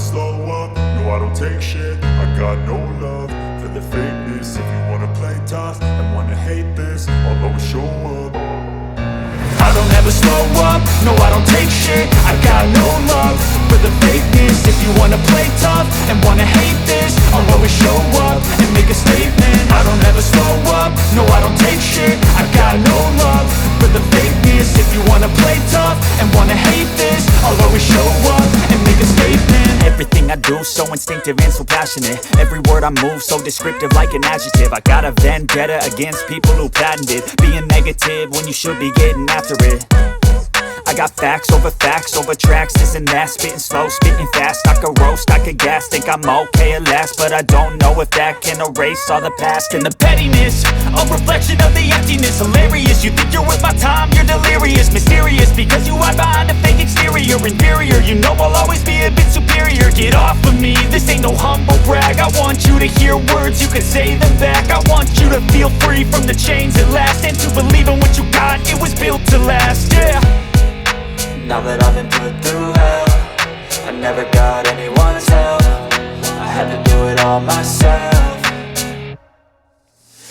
slow up, no I don't take shit. I got no love for the fakeness. If you wanna play tough and wanna hate this, I'll always show up. I don't ever slow up, no I don't take shit. I got no love for the fakeness. If you wanna play tough and wanna hate this, I'll always show up and make a statement. I don't ever slow up, no I don't take shit. I got no love for the fakeness. If you wanna play tough and wanna hate this, I'll always show up and make a statement. Everything I do so instinctive and so passionate. Every word I move so descriptive like an adjective. I got a vendetta against people who patented being negative when you should be getting after it. I got facts over tracks, this and that. Spitting slow, spitting fast, I could roast, I could gas. Think I'm okay at last, but I don't know if that can erase all the past. And the pettiness, a reflection of the emptiness. Hilarious, you think you're worth my time, you're delirious. Mysterious, because you hide behind a fake exterior. Inferior, you know I'll always be a bit superior. Get off of me, this ain't no humble brag. I want you to hear words, you can say them back. I want you to feel free from the chains at last, and to believe in what you got, it was built to last, yeah. Now that I've been put through hell, I never got anyone's help. I had to do it all myself.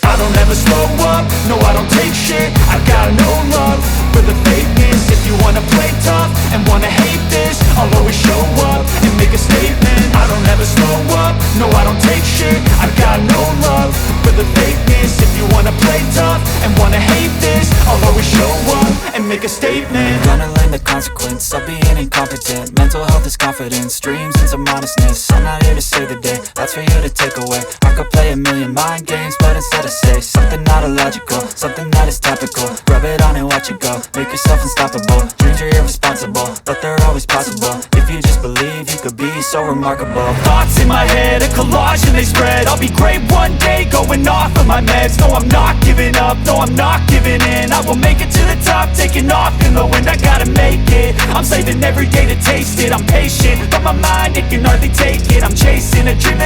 I don't ever slow up, no I don't take shit. I got no love for the fakeness. If you wanna play tough and wanna hate this, I'll always show up and make a statement. I don't ever slow up, no I don't take shit. I got no love for the fakeness. If you wanna play tough and wanna hate this, I'll always show up and make a statement. Gonna learn the consequence of being incompetent. Mental health is confidence, dreams and some honestness. I'm not here to save the day, that's for you to take away. I could play a million mind games, but instead I say something not illogical, something that is topical. Rub it on and watch it go, make yourself unstoppable. Dreams are irresponsible, but they're always possible. If you just believe, you could be so remarkable. Thoughts in my head, a collage and they spread. I'll be great one day, going off of my meds. No, I'm not giving up, no, I'm not giving in. I will make it to the top, taking off in the wind. I gotta make it, I'm saving every day to taste it. I'm patient, but my mind, it can hardly take it. I'm chasing a dream that